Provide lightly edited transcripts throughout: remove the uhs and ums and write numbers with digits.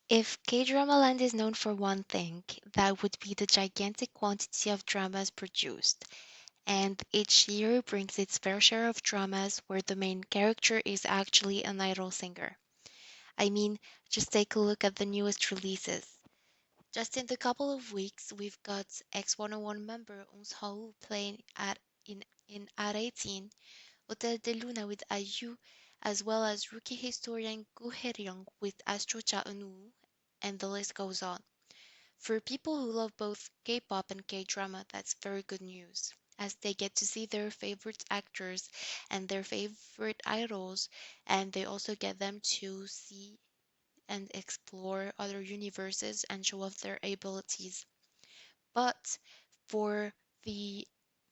If K-drama land is known for one thing, that would be the gigantic quantity of dramas produced. And each year brings its fair share of dramas where the main character is actually an idol singer. I mean, just take a look at the newest releases. Just in the couple of weeks, we've got X101 member Uns Hao playing at 18, Hotel de Luna with IU, as well as rookie historian Gu Hyeryong with Astro Cha Eun-woo, and the list goes on. For people who love both K-pop and K-drama, that's very good news, as they get to see their favorite actors and their favorite idols, and they also get them to see and explore other universes and show off their abilities. But for the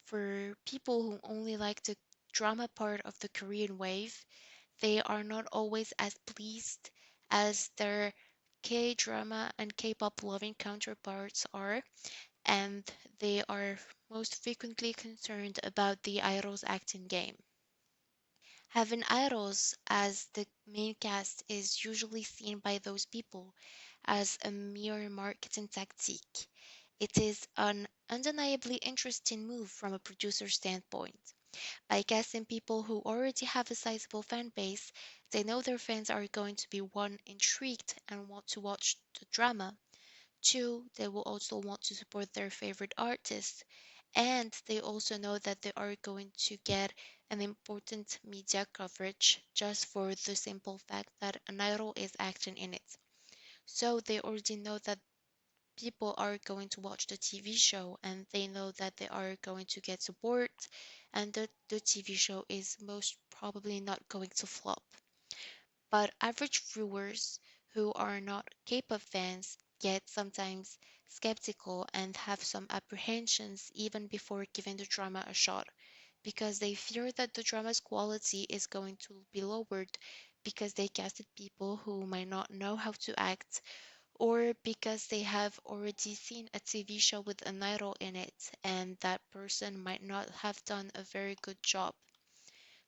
for people who only like the drama part of the Korean wave, they are not always as pleased as their K drama and K pop loving counterparts are, and they are most frequently concerned about the idol's acting game. Having idols as the main cast is usually seen by those people as a mere marketing tactique. It is an undeniably interesting move from a producer standpoint. By casting people who already have a sizable fan base, they know their fans are going to be one, intrigued and want to watch the drama. Two, they will also want to support their favorite artist. And they also know that they are going to get an important media coverage just for the simple fact that an idol is acting in it. So they already know that people are going to watch the TV show and they know that they are going to get support and that the TV show is most probably not going to flop. But average viewers who are not K-pop fans get sometimes skeptical and have some apprehensions even before giving the drama a shot because they fear that the drama's quality is going to be lowered because they casted people who might not know how to act or because they have already seen a TV show with an idol in it and that person might not have done a very good job.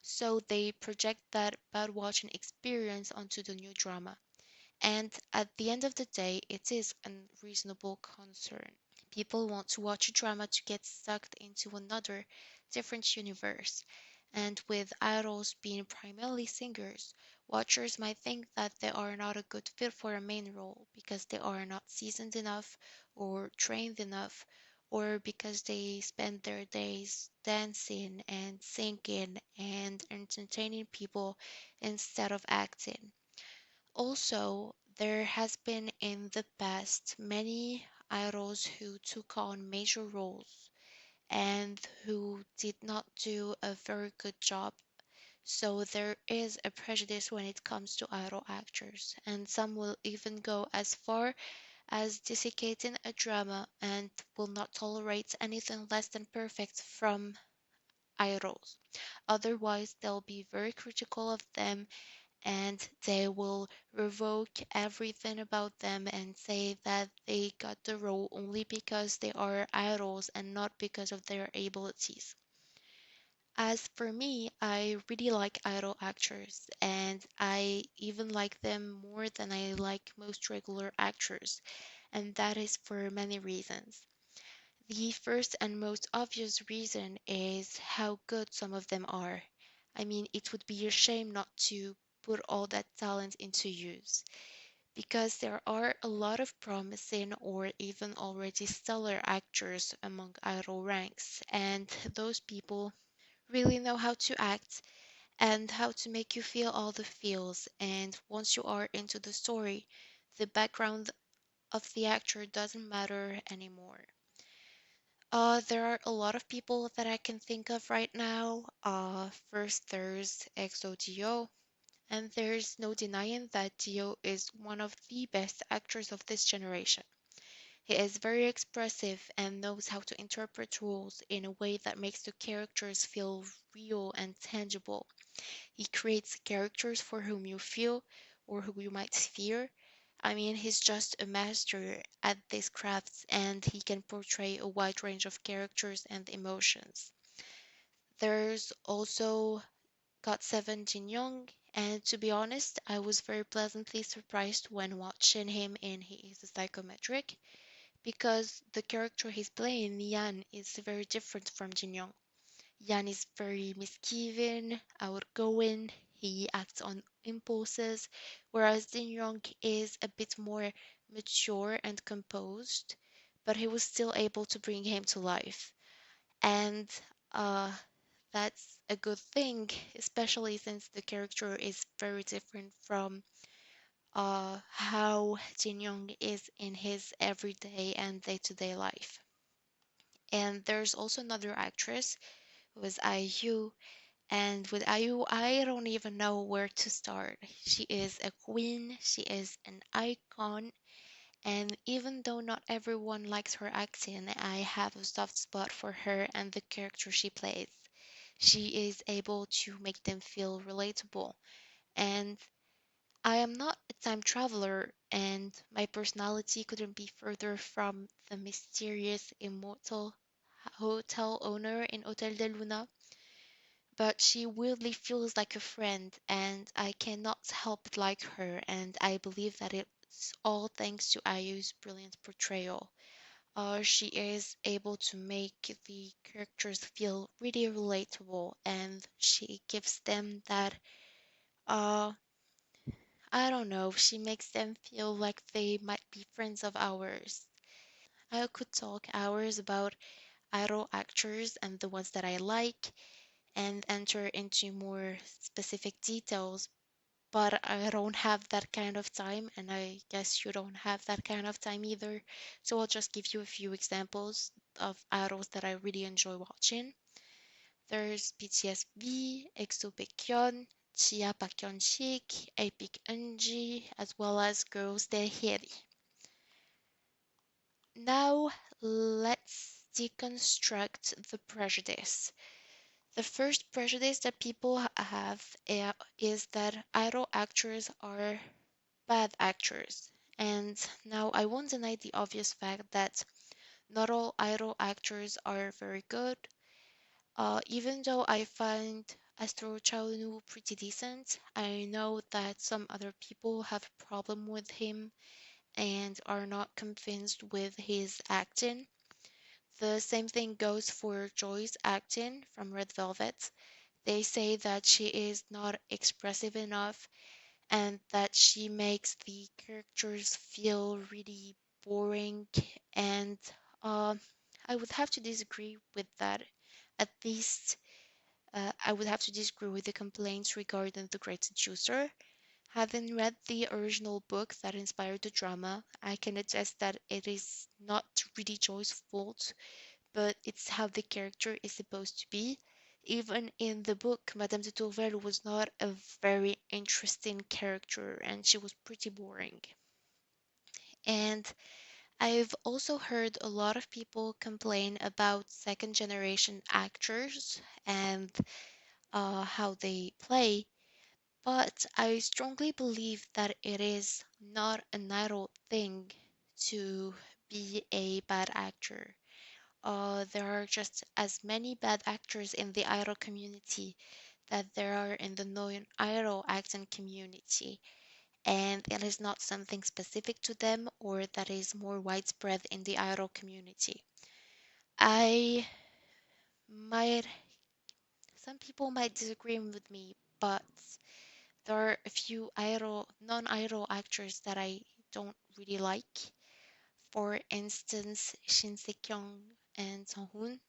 So they project that bad watching experience onto the new drama. And at the end of the day, it is a reasonable concern. People want to watch a drama to get sucked into another different universe. And with idols being primarily singers, watchers might think that they are not a good fit for a main role because they are not seasoned enough or trained enough, or because they spend their days dancing and singing and entertaining people instead of acting. Also, there has been in the past many idols who took on major roles and who did not do a very good job. So there is a prejudice when it comes to idol actors, and some will even go as far as desiccating a drama and will not tolerate anything less than perfect from idols. Otherwise, they'll be very critical of them and they will revoke everything about them and say that they got the role only because they are idols and not because of their abilities. As for me, I really like idol actors and I even like them more than I like most regular actors, and that is for many reasons. The first and most obvious reason is how good some of them are. I mean, it would be a shame not to put all that talent into use because there are a lot of promising or even already stellar actors among idol ranks, and those people really know how to act and how to make you feel all the feels. And once you are into the story, the background of the actor doesn't matter anymore. There are a lot of people that I can think of right now. First there's EXO-Dio, and there's no denying that Dio is one of the best actors of this generation. He is very expressive and knows how to interpret roles in a way that makes the characters feel real and tangible. He creates characters for whom you feel or who you might fear. I mean, he's just a master at this craft and he can portray a wide range of characters and emotions. There's also got Seven Jin Young, And to be honest, I was very pleasantly surprised when watching him in He is a Psychometric because the character he's playing, Yan, is very different from Jin Young. Yan is very mischievous, outgoing, he acts on impulses, whereas Jin Young is a bit more mature and composed, but he was still able to bring him to life. And uh, that's a good thing, especially since the character is very different from how Jin Young is in his everyday and day-to-day life. And there's also another actress who is IU, and with IU, I don't even know where to start. She is a queen, she is an icon, and even though not everyone likes her acting, I have a soft spot for her and the character she plays. She is able to make them feel relatable. And I am not a time traveler, and my personality couldn't be further from the mysterious, immortal hotel owner in Hotel de Luna, but she weirdly feels like a friend, and I cannot help but like her, and I believe that it's all thanks to Ayu's brilliant portrayal. She is able to make the characters feel really relatable, and she gives them that, uh, I don't know, she makes them feel like they might be friends of ours. I could talk hours about idol actors and the ones that I like and enter into more specific details, but I don't have that kind of time, and I guess you don't have that kind of time either. So I'll just give you a few examples of idols that I really enjoy watching. There's BTS V, EXO Baekhyun, Chia Baekhyun Sik, Apik Unji, as well as Girls Day Hiri. Now let's deconstruct the prejudice. The first prejudice that people have is that idol actors are bad actors. And now I won't deny the obvious fact that not all idol actors are very good. Even though I find Astro Chaunu pretty decent, I know that some other people have a problem with him and are not convinced with his acting. The same thing goes for Joy's acting from Red Velvet. They say that she is not expressive enough and that she makes the characters feel really boring. And uh, I would have to disagree with that. At least I would have to disagree with the complaints regarding The Great Seducer. Having read the original book that inspired the drama, I can attest that it is not really Joy's fault, but it's how the character is supposed to be. Even in the book, Madame de Tourvel was not a very interesting character and she was pretty boring. And I've also heard a lot of people complain about second generation actors and how they play, but I strongly believe that it is not an idle thing to be a bad actor. There are just as many bad actors in the idol community that there are in the non-idol acting community, and it is not something specific to them or that is more widespread in the idol community. I might, some people might disagree with me, but there are a few idol, non-idol actors that I don't really like. For instance, Shin Se-kyung and Sung-hoon.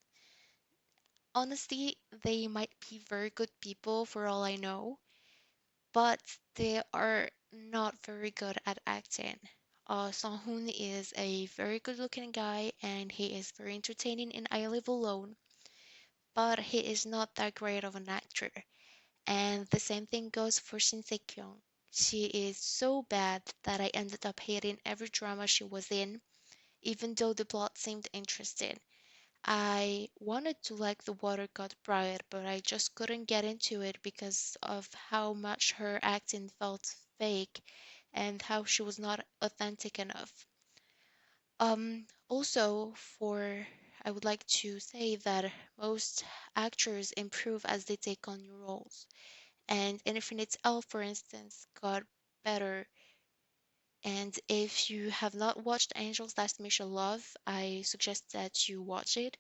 Honestly, they might be very good people for all I know, but they are not very good at acting. Song-hoon is a very good looking guy and he is very entertaining in I Live Alone, but he is not that great of an actor. And the same thing goes for Shin Se-kyung. She is so bad that I ended up hating every drama she was in, even though the plot seemed interesting. I wanted to like The Water God Bride, but I just couldn't get into it because of how much her acting felt fake and how she was not authentic enough. Also, I would like to say that most actors improve as they take on new roles. And Infinite L, for instance, got better. And if you have not watched Angel's Last Mission Love, I suggest that you watch it.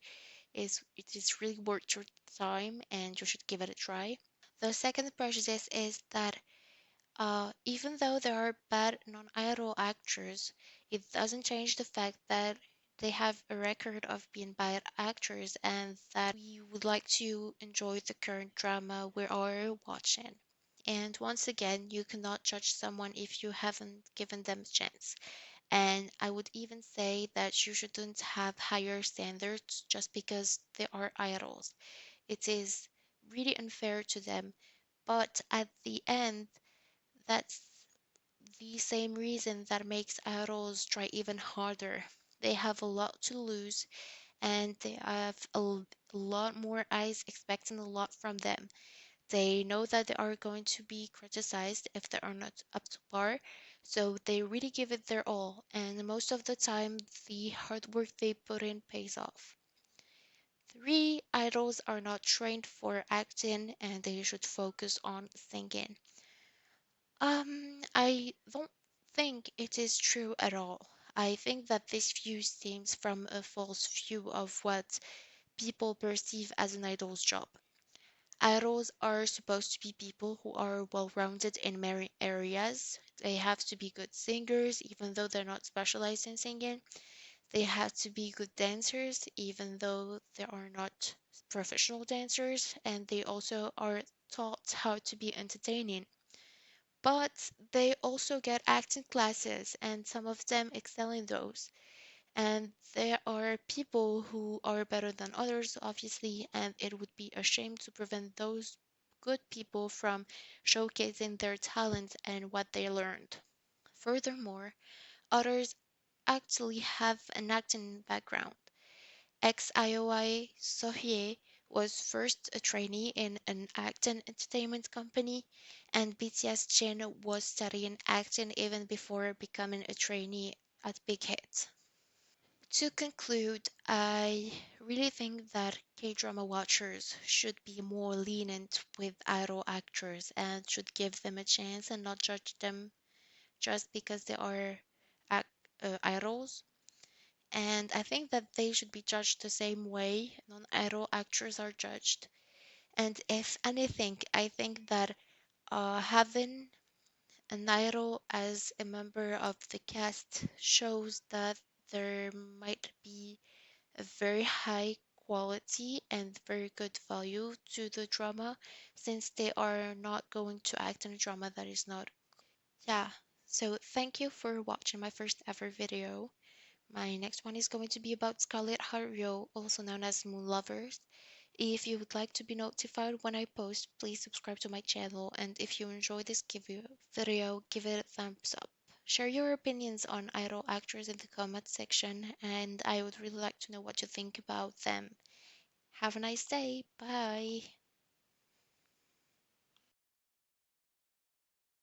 It is really worth your time and you should give it a try. The second prejudice is that even though there are bad non-idol actors, it doesn't change the fact that they have a record of being bad actors and that we would like to enjoy the current drama we are watching. And once again, you cannot judge someone if you haven't given them a chance. And I would even say that you shouldn't have higher standards just because they are idols. It is really unfair to them. But at the end, that's the same reason that makes idols try even harder. They have a lot to lose and they have a lot more eyes expecting a lot from them. They know that they are going to be criticized if they are not up to par, so they really give it their all, and most of the time, the hard work they put in pays off. Three, idols are not trained for acting and they should focus on singing. I don't think it is true at all. I think that this view stems from a false view of what people perceive as an idol's job. Idols are supposed to be people who are well rounded in many areas. They have to be good singers, even though they're not specialized in singing. They have to be good dancers, even though they are not professional dancers. And they also are taught how to be entertaining. But they also get acting classes, and some of them excel in those. And there are people who are better than others, obviously, and it would be a shame to prevent those good people from showcasing their talent and what they learned. Furthermore, others actually have an acting background. Ex-IOI Sohye was first a trainee in an acting entertainment company, and BTS Jin was studying acting even before becoming a trainee at Big Hit. To conclude, I really think that K-drama watchers should be more lenient with idol actors and should give them a chance and not judge them just because they are ac idols. And I think that they should be judged the same way non-idol actors are judged. And if anything, I think that having an idol as a member of the cast shows that there might be a very high quality and very good value to the drama since they are not going to act in a drama that is not. Yeah, so thank you for watching my first ever video. My next one is going to be about Scarlett Hario, also known as Moon Lovers. If you would like to be notified when I post, please subscribe to my channel, and if you enjoy this video, give it a thumbs up. Share your opinions on idol actors in the comment section, and I would really like to know what you think about them. Have a nice day. Bye.